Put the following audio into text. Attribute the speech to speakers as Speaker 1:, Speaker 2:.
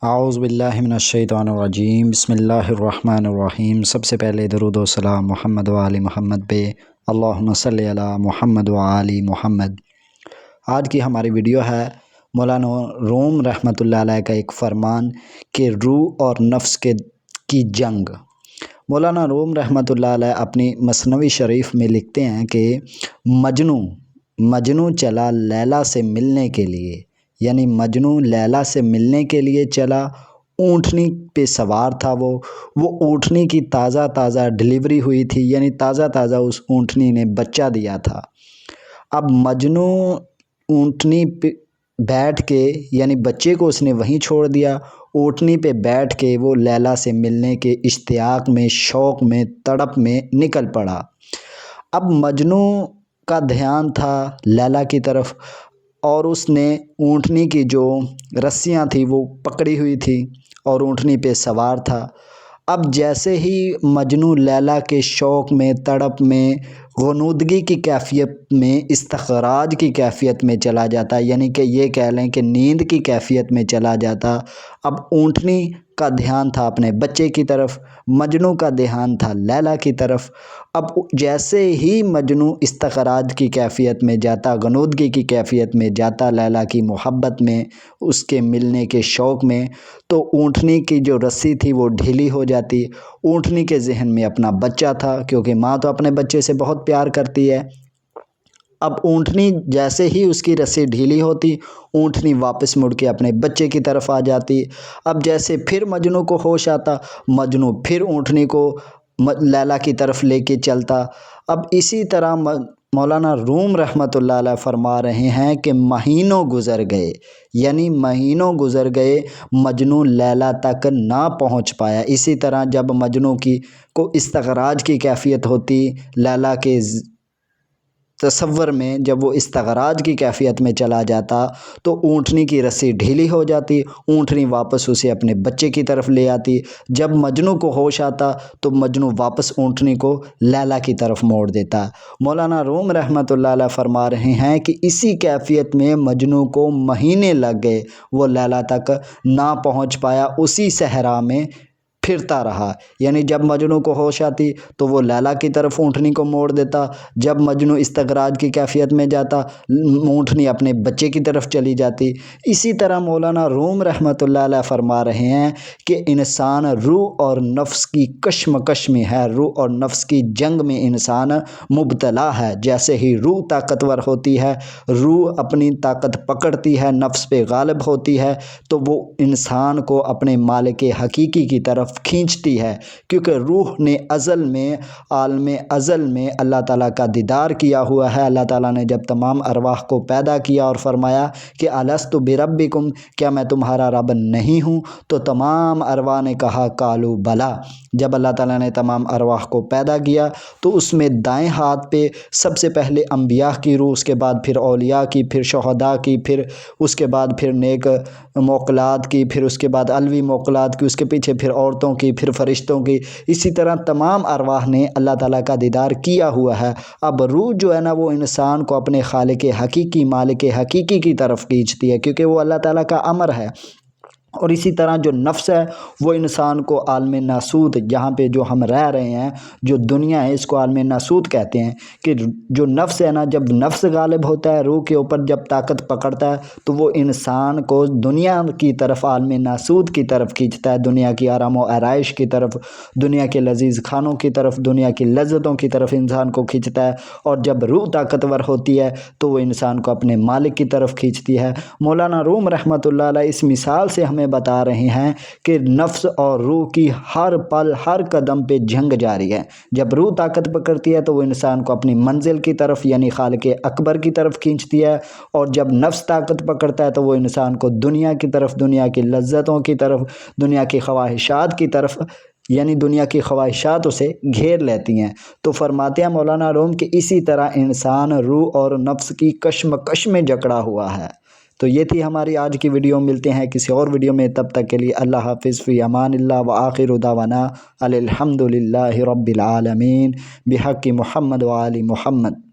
Speaker 1: اعوذ باللہ من الشیطان الرجیم، بسم اللہ الرحمن الرحیم۔ سب سے پہلے درود و سلام محمد و آل محمد پہ، اللہم صلی علی محمد و آل محمد۔ آج کی ہماری ویڈیو ہے مولانا روم رحمۃ اللہ علیہ کا ایک فرمان کہ روح اور نفس کی جنگ۔ مولانا روم رحمۃ اللہ علیہ اپنی مثنوی شریف میں لکھتے ہیں کہ مجنوں چلا لیلا سے ملنے کے لیے، یعنی مجنوں لیلا سے ملنے کے لیے چلا، اونٹنی پہ سوار تھا۔ وہ اونٹنی کی تازہ ڈلیوری ہوئی تھی، یعنی تازہ اس اونٹنی نے بچہ دیا تھا۔ اب مجنوں اونٹنی پہ بیٹھ کے، یعنی بچے کو اس نے وہیں چھوڑ دیا، اونٹنی پہ بیٹھ کے وہ لیلا سے ملنے کے اشتیاق میں، شوق میں، تڑپ میں نکل پڑا۔ اب مجنوں کا دھیان تھا لیلا کی طرف، اور اس نے اونٹنی کی جو رسیاں تھیں وہ پکڑی ہوئی تھی اور اونٹنی پہ سوار تھا۔ اب جیسے ہی مجنوں لیلا کے شوق میں، تڑپ میں، غنودگی کی کیفیت میں، استخراج کی کیفیت میں چلا جاتا، یعنی کہ یہ کہہ لیں کہ نیند کی کیفیت میں چلا جاتا۔ اب اونٹنی کا دھیان تھا اپنے بچے کی طرف، مجنوں کا دھیان تھا لیلا کی طرف۔ اب جیسے ہی مجنوں استخراج کی کیفیت میں جاتا، غنودگی کی کیفیت میں جاتا، لیلا کی محبت میں، اس کے ملنے کے شوق میں، تو اونٹنی کی جو رسی تھی وہ ڈھیلی ہو جاتی۔ اونٹنی کے ذہن میں اپنا بچہ تھا، کیونکہ ماں تو اپنے بچے سے بہت پیار کرتی ہے۔ اب اونٹنی جیسے ہی اس کی رسی ڈھیلی ہوتی، اونٹنی واپس مڑ کے اپنے بچے کی طرف آ جاتی۔ اب جیسے پھر مجنوں کو ہوش آتا، مجنوں پھر اونٹنی کو لیلا کی طرف لے کے چلتا۔ اب اسی طرح مولانا روم رحمۃ اللہ علیہ فرما رہے ہیں کہ مہینوں گزر گئے، یعنی مہینوں گزر گئے، مجنوں لیلا تک نہ پہنچ پایا۔ اسی طرح جب مجنوں کو استخراج کی کیفیت ہوتی، لیلا کے تصور میں جب وہ استخراج کی کیفیت میں چلا جاتا تو اونٹنی کی رسی ڈھیلی ہو جاتی، اونٹنی واپس اسے اپنے بچے کی طرف لے آتی۔ جب مجنوں کو ہوش آتا تو مجنوں واپس اونٹنی کو لیلا کی طرف موڑ دیتا۔ مولانا روم رحمۃ اللہ علیہ فرما رہے ہیں کہ اسی کیفیت میں مجنوں کو مہینے لگ گئے، وہ لیلا تک نہ پہنچ پایا، اسی صحرا میں پھرتا رہا۔ یعنی جب مجنوں کو ہوش آتی تو وہ لیلا کی طرف اونٹنی کو موڑ دیتا، جب مجنوں استخراج کی کیفیت میں جاتا، اونٹنی اپنے بچے کی طرف چلی جاتی۔ اسی طرح مولانا روم رحمۃ اللہ علیہ فرما رہے ہیں کہ انسان روح اور نفس کی کشمکش میں ہے، روح اور نفس کی جنگ میں انسان مبتلا ہے۔ جیسے ہی روح طاقتور ہوتی ہے، روح اپنی طاقت پکڑتی ہے، نفس پہ غالب ہوتی ہے، تو وہ انسان کو اپنے مالک حقیقی کی طرف کھینچتی ہے، کیونکہ روح نے ازل میں، عالم ازل میں اللہ تعالیٰ کا دیدار کیا ہوا ہے۔ اللہ تعالیٰ نے جب تمام ارواح کو پیدا کیا اور فرمایا کہ الست بربکم، کیا میں تمہارا رب نہیں ہوں، تو تمام ارواح نے کہا قالوا بلا۔ جب اللہ تعالیٰ نے تمام ارواح کو پیدا کیا تو اس میں دائیں ہاتھ پہ سب سے پہلے انبیاء کی روح، اس کے بعد پھر اولیاء کی، پھر شہداء کی، پھر اس کے بعد پھر نیک موکلات کی، پھر اس کے بعد علوی موکلات کی، اس کے پیچھے پھر عورتوں کی، پھر فرشتوں کی۔ اسی طرح تمام ارواح نے اللہ تعالیٰ کا دیدار کیا ہوا ہے۔ اب روح جو ہے نا، وہ انسان کو اپنے خالق حقیقی، مالک حقیقی کی طرف کھینچتی ہے، کیونکہ وہ اللہ تعالیٰ کا امر ہے۔ اور اسی طرح جو نفس ہے وہ انسان کو عالم ناسوت، جہاں پہ جو ہم رہ رہے ہیں، جو دنیا ہے، اس کو عالم ناسوت کہتے ہیں، کہ جو نفس ہے نا، جب نفس غالب ہوتا ہے روح کے اوپر، جب طاقت پکڑتا ہے تو وہ انسان کو دنیا کی طرف، عالم ناسوت کی طرف کھینچتا ہے، دنیا کی آرام و آرائش کی طرف، دنیا کے لذیذ کھانوں کی طرف، دنیا کی لذتوں کی طرف انسان کو کھینچتا ہے۔ اور جب روح طاقتور ہوتی ہے تو وہ انسان کو اپنے مالک کی طرف کھینچتی ہے۔ مولانا روم رحمۃ اللہ علیہ اس مثال سے ہمیں بتا رہے ہیں کہ نفس اور روح کی ہر پل، ہر قدم پہ جنگ جاری ہے۔ جب روح طاقت پکڑتی ہے تو وہ انسان کو اپنی منزل کی طرف، یعنی خالق اکبر کی طرف کھینچتی ہے، اور جب نفس طاقت پکڑتا ہے تو وہ انسان کو دنیا کی طرف، دنیا کی لذتوں کی طرف، دنیا کی خواہشات کی طرف، یعنی دنیا کی خواہشات اسے گھیر لیتی ہیں۔ تو فرماتے ہیں مولانا روم کہ اسی طرح انسان روح اور نفس کی کشمکش میں جکڑا ہوا ہے۔ تو یہ تھی ہماری آج کی ویڈیو، ملتے ہیں کسی اور ویڈیو میں، تب تک کے لیے اللہ حافظ، فی امان اللہ، وآخر دعوانا الحمد للہ رب العالمین، بحق محمد و آل محمد۔